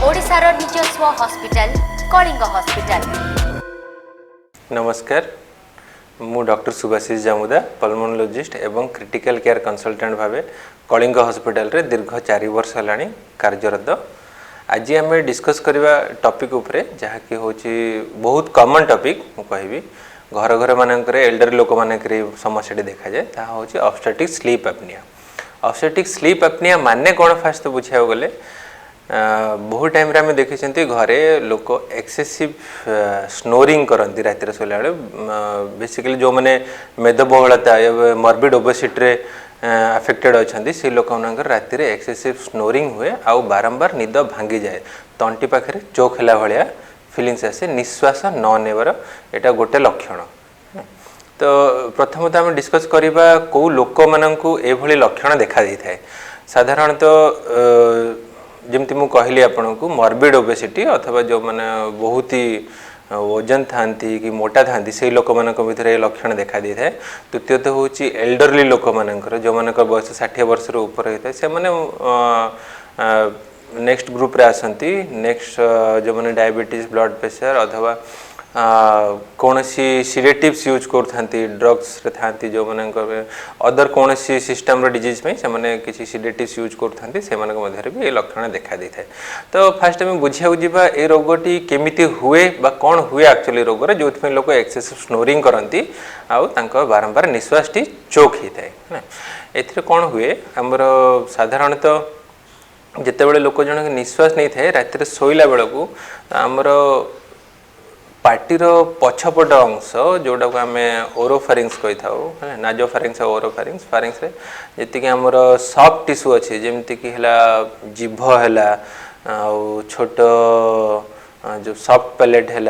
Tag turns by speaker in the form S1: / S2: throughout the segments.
S1: ओडिशार निजस्व hospital Kalinga hospital.
S2: नमस्कार, मु डॉक्टर सुभाषिष जामुदा पल्मोनोलॉजिस्ट एवं क्रिटिकल केयर कंसल्टेंट भावे कलिंग हॉस्पिटल रे दीर्घ 4 वर्ष हेलाणी कार्यरत। आज आम डिस्कस करवा टॉपिक उपरे जहाँ कि होची बहुत कॉमन टॉपिक मु कहबी घर घर मानक एल्डर लोक मानक समस्या देखा जाए ता होची obstetric sleep apnoea. Obstetric sleep apnoea माने कौन फास्ट तो बुझा गले बहुत टाइम आम देखी घरे लोक एक्सेसिव स्नोरिंग करती रातिर शोला बेसिकली जो मैंने मेदबहुलता मॉर्बिड ओबेसिटी अफेक्टेड अच्छा से लोक रातिर एक्सेसिव स्नोरिंग हुए आउ बारंबार निद भांगी जाए तंटी पाखे चोक है भाया फिलिंग्स आसे निश्वास न नेबार एटा गोटे लक्षण। तो प्रथम तो आम डिस्कस करवा कौ लोक मानू ये लक्षण देखा थाए। साधारणतः जमती मु कहली आपन को मॉर्बिड ओबेसिटी अथवा जो मैंने बहुत ही वजन था कि मोटा था से लोक मान भर लक्षण देखा दी थाए। द्वितीयत हूँ एल्डरली लोक मानकर जो मान बयस 60 वर्ष ऊपर होता है से मैंने नेक्स्ट ग्रुप रे आसती। नेक्स्ट जो मैंने डायबिटीज ब्लड प्रेशर अथवा कौन सी सिडेटिव्स यूज करथांती ड्रग्स रे थांती जो माने अदर कौन सी सिस्टम रो डिजीज में से माने किसी सिडेटिव्स यूज करथांती से माने मध्य भी ये लक्षण देखा दी थाए। तो फास्ट आम बुझिया जीवा ए रोगटी केमिति हुए बा कौन हुए एक्चुअली रोग रे जो लोक एक्सेसिव स्नोरिंग करती आउ तांको बारंबार निश्वास टी चोक ही थाए ना। एथिरे कौन हुए हमर साधारणतः जेतेबेले लोक जन निश्वास नहीं थाए रातिर सोइला बेलकू हमर पार्टीर पछपट अंश जोटा को आम ओरोफारिंग्स कही था नाजोफारिंग्स ओरोफारिंग्स फारिंग्स जी आमर सॉफ्ट टिश्यू अच्छे जमती कि जीभ है छोट जो सॉफ्ट पैलेट है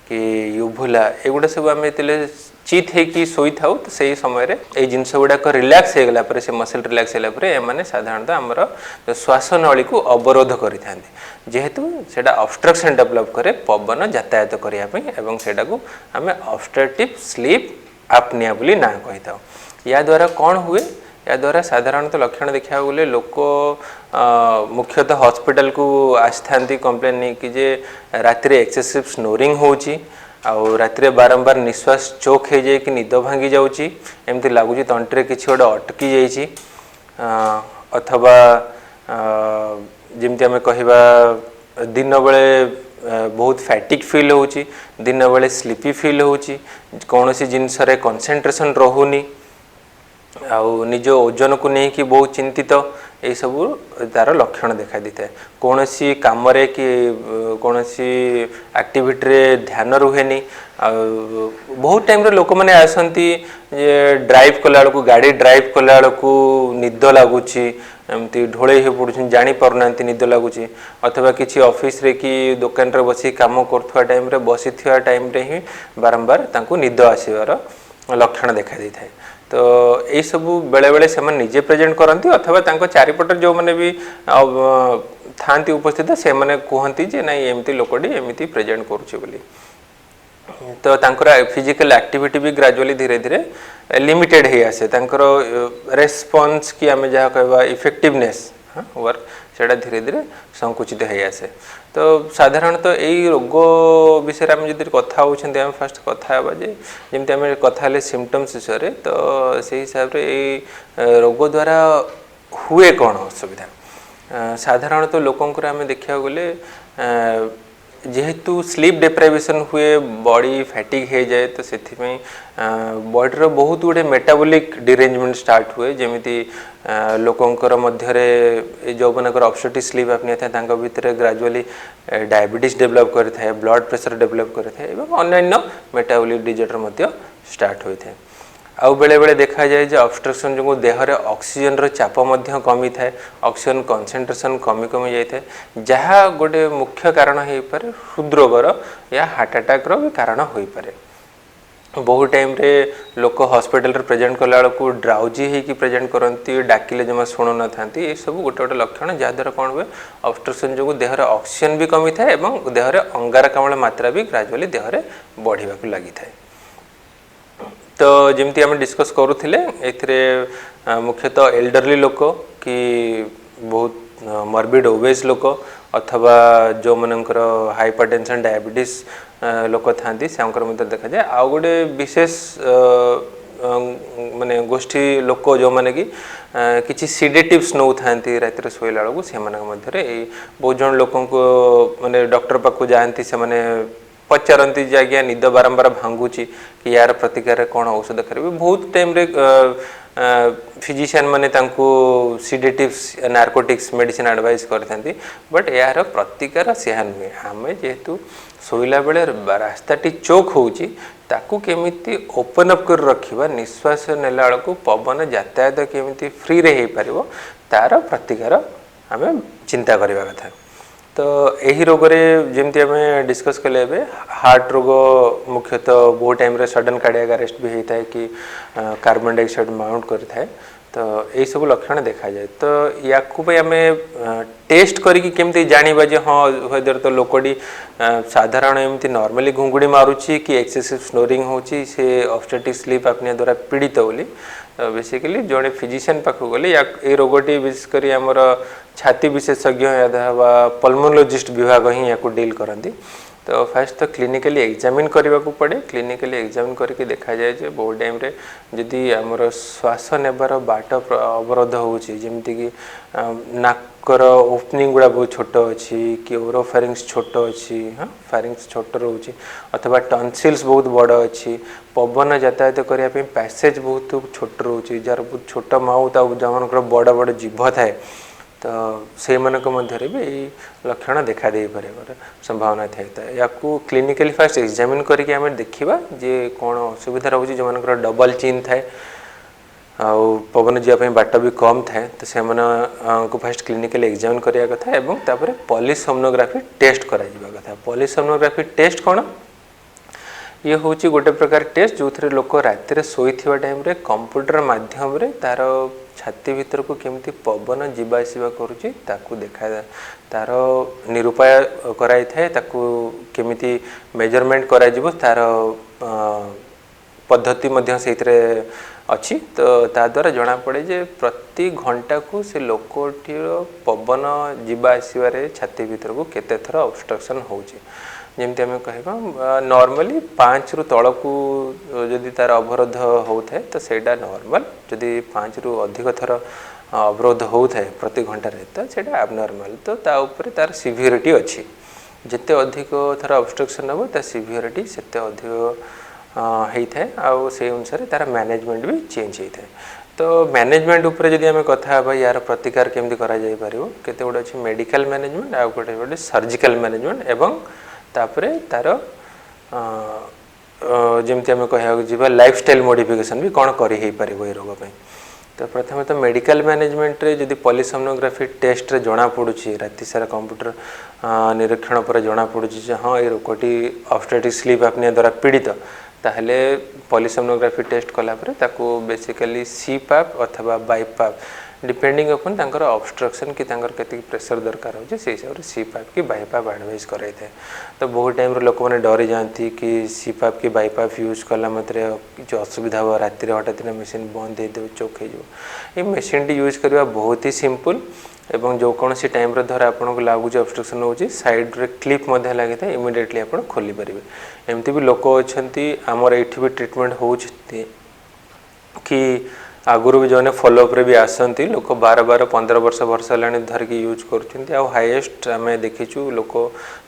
S2: कि यूभुला एगुड़ा सब आम ये चित होगी शोई था तो सही समय ये जिनस गुड़ाक रिलैक्स हो गला से मसल रिलैक्स होगा साधारणतः आमर श्वास नली को अवरोध करें जेहेतु सेटा ऑब्स्ट्रक्शन डेवलप करे पवन यातायात करने सेटा को आम ऑब्स्ट्रक्टिव स्लीप एपनिया बोली ना कही था। या द्वारा कौन हुए या द्वारा साधारणतः लक्षण देखा गले लोक मुख्यतः हॉस्पिटल को आसता कंप्लेन नहीं कि जे रातिर एक्सेसिव स्नोरिंग होची आउ रातिर बारंबार निश्वास चोक हो जाए कि निद भांगी जाऊँगी एमती लगुच तंटे कि गोटे अटकी जाइए अथवा जमती आम कहवा दिन बेले बहुत फैटिक फील होची दिन बेले स्लीपी फील होची कौन सी जिनस कंसंट्रेशन रहुनी आउ निज ओजन को नहीं कि बहुत चिंतित यही सब तार लक्षण देखा दी था। कौन सी कम कि कौन सी एक्टिविटी रे ध्यान रुहेनी बहुत टाइम लोक मैंने आसती ड्राइव कला बेलू गाड़ी ड्राइव कला बेलू निद लगुच एमती ढोले हो पड़ुन जापना निद लगुच अथवा किसी ऑफिस रे कि दुकान रे बसी काम करुवा टाइम रे बसी टाइम रे ही बारंबार तांको निद आसबार लक्षण देखा दी थाए। तो यही सब बेले बेले से निजे प्रेजेंट करती अथवा तांको चारिपट जो मैंने भी थांती उपस्थित से मैंने कहती जे नहीं एमती लोकटी एमती प्रेजेंट करुच्ची बोली। तो तांकर फिजिकल एक्टिविटी भी ग्रेजुअली धीरे धीरे लिमिटेड ही आसे तांकर रेस्पॉन्स कि आम जहाँ कहवा इफेक्टिवनेस वर्क सेटा धीरे धीरे संकुचित हो आसे। तो साधारणतः यही रोग विषय आम जो कथा होती आम फास्ट कथा जमी आम कथा सिम्पटम्स विषय तो से हिसाब से यही रोग द्वारा हुए कौन असुविधा साधारणतः लोकंर आम देखा गले जेहेतु स्लीप डिप्राइवेशन हुए बॉडी फैटिक हो जाए तो से बॉडीर बहुत गुड़े मेटाबॉलिक डिरेंजमेंट स्टार्ट हुए जमीती लोकंर मध्य जो मनकर ऑब्स्ट्रक्टिव स्लीप एपनिया था भितर ग्रेजुअली डायबिटीज डेवलप करें ब्लड प्रेशर डेवलप करें अन्य मेटाबॉलिक डिजॉर्डर स्टार्ट होता है। आउ बेले बेले देखा जाए जो ऑब्स्ट्रक्शन जो देह में ऑक्सीजन चाप कमी थाए ऑक्सीजन कंसंट्रेशन कमी कमी जाए जहाँ गोटे मुख्य कारण हो पारे हृदरोगर या हार्ट अटैक भी कारण हो पारे। बहुत टाइम रे लोक हॉस्पिटल रे प्रेजेंट कला बेलू ड्राउजी होगी प्रेजेंट करती डाकिले जमा शुणु न था ये सब गोटे गोटे लक्षण जहाँद्वारा कौन हुए ऑब्स्ट्रक्शन जो देह में ऑक्सीजन भी कमी थाए देह में अंगारकाम्ल मात्रा भी ग्रेजुअली देह में बढ़ा लगी थाए। तो जमती आम डिस्कस करूँ मुख्यतः एल्डरली लोक कि बहुत मॉर्बिड ओबेस लोक अथवा जो मनकर हाइपरटेंशन डायबिटीज लोक था देखा जाए आउ गोटे विशेष माने गोष्ठी लोक जो माने कि किसी सीडेटिव्स नौ था रात शोला बेलू से बहुत जन लोक माने डॉक्टर पाक जाती से माने पचारती जे आज्ञा निद बारंबार भांगुची कि यार प्रतिकार कौन औषध करेंगे बहुत टाइम रे फिजिशियन माने तांको सीडेटिव्स नार्कोटिक्स मेडिसिन एडवाइस करथांती बट यार प्रतिकार सेहा नुहे आम जेहेतु शोला बेले रास्ताटी चोक होची ताकू केमिति ओपन अप कर रखिबा निश्वास नेला बेलू पवन यातायात केमिति फ्री रे हो पारिबो तार प्रतिकार आम चिंता करबा कथा। तो यही रोग जमती आम डिस्कस कले हार्ट रोग मुख्यतः बहुत टाइम रे सडन कार्डियक अरेस्ट भी होता है कि कार्बन डाइऑक्साइड माउंट करता है तो यही सब लक्षण देखा जाए तो या आम टेस्ट करी केमती जानिबा जे हाँ वेदर तो लोकटी साधारण एमती नॉर्मली घुंगुड़ी मारुची कि एक्सेसिव स्नोरिंग होची से ऑब्स्ट्रक्टिव स्लीप अपने द्वारा पीड़ित बोली बेसिकली जड़े फिजिशियन पाखक गले ये रोगटी विशेषकर आमर छाती विशेषज्ञ या पल्मोनोलॉजिस्ट विभाग ही या डील करती तो फास्ट तो क्लिनिकली एग्जामिन करने को पड़े क्लिनिकली एग्जामिन करके देखा जाए जे बहुत टाइम रे जदि आमर श्वास नेबार बाट अवरोध होची जेमती कि नाकर ओपनिंग गुड़ा बहुत छोट अच्छी कि ओरोफेरिंग्स छोट अच्छी हाँ फेरिंग्स छोट रोचे अथवा टन्सिल्स बहुत बड़ अच्छी पवन यातायात करने पैसेज बहुत छोट रोचे जार बहुत छोट माउथ आ जमनकर बड़ बड़ जीभ थाए तो से मानक मध्य भी लक्षण देखा दे पारे संभावना थाए या क्लिनिकली फास्ट एग्जामिन करके आम देखा जे कौन असुविधा रोचे जो मानकर डबल चिन थाए आउ पवन जावाई बाट भी कम थाए तो से को फास्ट क्लिनिकली एग्जामिन करिया कथा एवं तापर पॉलीसोमनोग्राफी टेस्ट करा जिबा कथा। पॉलीसोमनोग्राफी टेस्ट कौन ये हूँ गोटे प्रकार टेस्ट जो थे लोक राति शोइथिबा टाइम रे कंप्यूटर माध्यम रे तार छाती भीतर को केमती पवन जीवा आसवा करुच्ची ताकू देखा तार निरूपाय कराई थाए ताकू केमिति मेजरमेंट करा जिवो तार पद्धति मध्य सेइतरे अच्छी तो ता द्वारा जना पड़े जे प्रति घंटा को से लोकटीर पवन जीवा आसवे छाती भीतर को केते थर ऑब्स्ट्रक्शन होची जमती आम कह नॉर्मली 5 रु तल को जदि तार अवरोध होता है तो सेटा नॉर्मल जदि 5 रु अधिक थर अवरोध होता है प्रति घंटार तो सेटा एबनॉर्मल तो ता ऊपर तार सिवियरिटी अच्छी जिते अधिक थर ऑब्स्ट्रक्शन हम ता सिवियरिटी सेते अधिक होता है आउ से अनुसार तार मैनेजमेंट भी चेंज होता है। तो मैनेजमेंट उपरे जदि आम कथा यार प्रतिकार केमती करा जाय पारिबो केते गुडे अछि मेडिकल मैनेजमेंट आ गोटे सर्जिकल मैनेजमेंट एवं तापरे तार जमती आम कह लाइफस्टाइल मॉडिफिकेशन भी कौन करी हो पार ये रोग पर। तो प्रथम तो मेडिकल मैनेजमेंट रे जदि पॉलीसोमनोग्राफी टेस्ट रे जना पड़ुछि राति सारा कंप्यूटर निरीक्षण पर जना पड़ुछि हाँ ये रोगटी ऑब्स्ट्रक्टिव स्लीप अपने द्वारा पीड़ित ताहले पॉलीसोमनोग्राफी टेस्ट कला परे ताको बेसिकली सीपैप अथवा बाइपैप डिपेंडिंग अपन तांकर ऑब्स्ट्रक्शन कि तांकर केति प्रेशर दरकार हो से हिसाब से सीपैप की बाइपैप एडवाइस कराई थाए। तो बहुत टाइम लोक मैंने डरी जाती कि सीपैप की बाइपैप यूज कला मात्रे किसी असुविधा हो राति हठात मेसीन बंद हो चोक हो मेसीन टी यूज करवा बहुत ही सिंपल एवं जो कौन सी टाइम धर आपको लगुच ऑब्स्ट्रक्शन हो साइड रे क्लिप लगी था इमिडिएटली आप खोली पारे। एमती भी लोक अच्छा आमर ये भी ट्रिटमेंट हो कि आगुरी भी जो फॉलोअप रे भी आसती लोक 12-15 वर्ष है धरिक यूज कर हाईएस्ट आम देखीचु लोक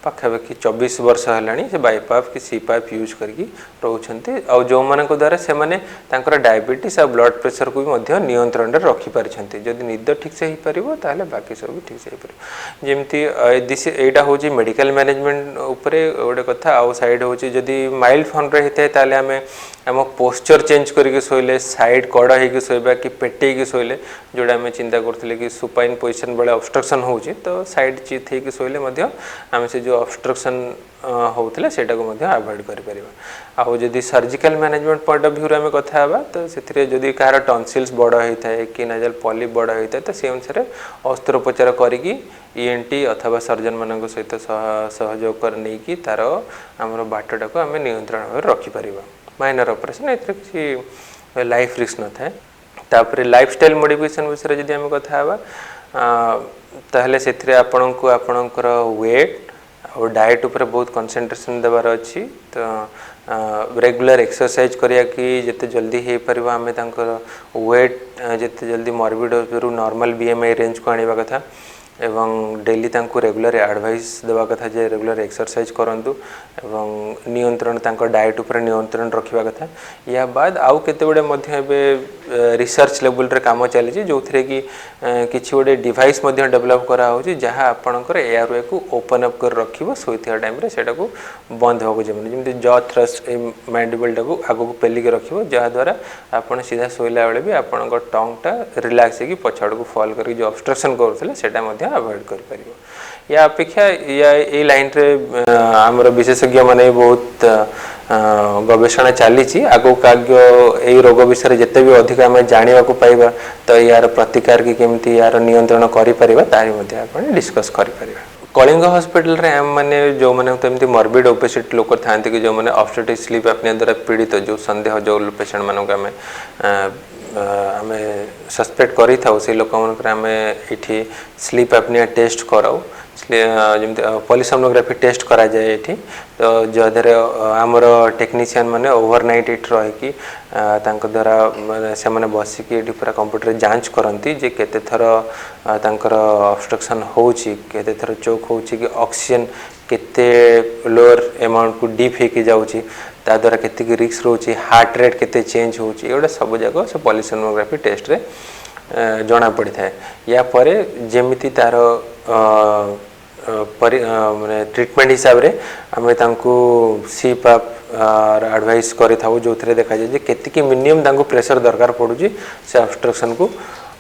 S2: पाखापाखि 24 वर्ष है से बाइपैप कि सीपैप यूज करके रोचंती आ जो मान द्वारा से माने तांकर डायबिटीज आ ब्लड प्रेशर को भी नियंत्रण रे रखी पारिछंती जदि निद ठीक से ही पारिबो ताहले बाकी सब भी ठीक से ही पारिबो। जेमती एटा होची मेडिकल मैनेजमेंट उपरे गोटे कथा आ साइड होची जदि माइल्ड फॉर्म रे हेते ताहले आम पोस्चर चेंज करके शोले साइड कड़ा होगी शोबा कि पेटे शोले जोड़ा आम चिंता करते कि सुपाइन पोजिशन बेले ऑब्स्ट्रक्शन होची तो साइड चित होगी शोले आम से जो ऑब्स्ट्रक्शन होता से अवॉइड कर surgical management point of view आम कथा तो से जदि कहार टन्सिल्स बड़ होता है कि नाजल पॉलिप बड़ होता है तो से अनुसार अस्त्रोपचार करी ईएनटी अथवा सर्जन मान सहित सहयोग कर नहीं कि तार आम बाटटा को आम नियंत्रण भाव रखिपर माइनर ऑपरेशन ए किसी लाइफ रिस्क न थाए। तापर लाइफस्टाइल मॉडिफिकेशन विषय जदि आम कथा ताहले सेथिरे आपणको आपणकर वेट और डाइट ऊपर बहुत कंसंट्रेशन देवार अच्छी तो रेगुलर एक्सरसाइज करिया कि जिते जल्दी हो पार आम वेट जिते जल्दी मॉर्बिड हो नॉर्मल बीएमआई रेंज को आने कथा एवं डेली तांको रेगुलर एडवाइस देवा कथा जे रेगुलर एक्सरसाइज करंतु एवं नियंत्रण तांको डाइट ऊपर नियंत्रण रखिबा कथा या बाद आउ केते बडे मध्य एबे रिसर्च लेवल रे काम चली जो थे कि किछि बडे डिवाइस मध्य डेवलप करा होची जहाँ आपणकर एयरवे को ओपन अप कर रखिबो सोइथिया टाइम रे सेटा को बंद होको जेमति जॉ थ्रस्ट मैंडिबल टाको आगो को पेली के रखिबो जहाँ द्वारा आपण सीधा सोइला बेले भी आपणकर टंग टा रिलैक्स हे कि पछाड़ को फॉल करके जो ऑब्स्ट्रक्शन करथले सेटा मध्य अवॉइड कर परिबो या अपेक्षा या ए लाइन रे हमर विशेषज्ञ माने बहुत गवेषणा चली आगो काग्य ए रोग विषय जिते भी अधिक आम जाना पाइबा तो यार प्रतिकार की केमती यार नियंत्रण करि परिबा तारि मध्ये आपण डिस्कस करि परिबा कलिंग हॉस्पिटल रे हम माने जो माने तमती मॉर्बिड ओबेसिटी लोक थांती कि जो माने ऑब्स्टेट्रिक स्लीप एपनिया द्वारा पीड़ित जो संदेह जो पेशेंट मानक आमे सस्पेक्ट करी थाउ से लोक मानक आमे इठी स्लीप एपनिया टेस्ट कराउ जमी पॉलीसोनोग्राफी टेस्ट करा जाए ये तो जदर आमर टेक्नीशियन माने ओवरनाइट इट रही द्वारा से माने बसिकी ये पूरा कंप्यूटर जांच करती जे केते थर तांकर ऑब्स्ट्रक्शन होची केते थर चोक होची कि ऑक्सीजन केते लोअर अमाउंट को डीप हे जाउची ता द्वारा केते रिस्क रोची हार्ट रेट केते चेंज होची एडा सब जगह से पॉलीसोनोग्राफी टेस्ट रे जना पड़ी था या परे जेमिति तार माने ट्रीटमेंट हिसाब रे आमे तांको सीपाप एडवाइस करि थाउ जो थरे देखा जाय जे केतिकी मिनिमम तांको प्रेशर दरकार पडुची से ऑब्स्ट्रक्शन को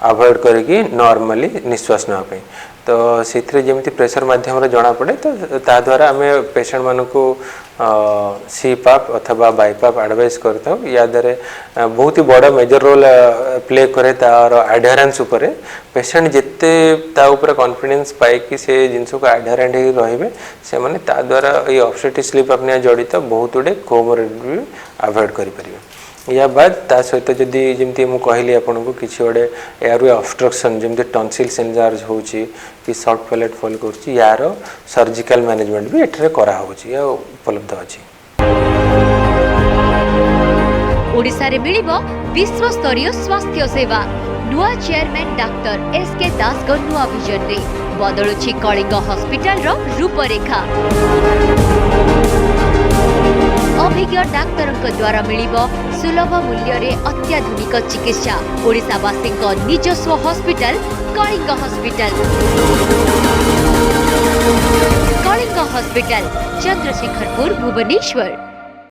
S2: अवॉइड करके नॉर्मली निश्वास ना पे तो सेथरे जेमिति प्रेशर माध्यम रे जना पड़े तो ता द्वारा आमे पेशेंट मानको सीपाप अथवा बाईपाप एडवाइस करता या द्वारा बहुत ही बड़ा मेजर रोल प्ले करे तार एडहेरेंस ऊपर पेशेंट जिते ता ऊपर कॉन्फिडेंस पाए कि से जिनस को एडहेरेंट ही रहिबे से माने ता द्वारा ये ऑब्स्टेट्रिक स्लीप एपनिया जड़ित बहुत गुडे कोमोर्बिडिटी अवॉइड करि परिबे या बाद ता सहित जदि जमती मु कहली आपन को किछि ओडे एयरवे ऑब्स्ट्रक्शन जमती टॉन्सिल सेंजार्ज होची कि शॉर्ट पैलेट फॉल करची यार सर्जिकल मैनेजमेंट भी एठरे करा होची या उपलब्ध अछि
S1: ओडिसा रे मिलिबो विश्व स्तरीय स्वास्थ्य सेवा नुआ चेयरमैन डॉक्टर एस के दास को नुआ विजन रे बदलुछि कलिंग हॉस्पिटल रो रूपरेखा अभिज्ञ डाक्तरଙ୍କ द्वारा मिलिबो सुलभ मूल्य रे अत्याधुनिक चिकित्सा ओडिसावासी निजस्व hospital Kalinga hospital Kalinga hospital Chandrasekharpur Bhubaneswar.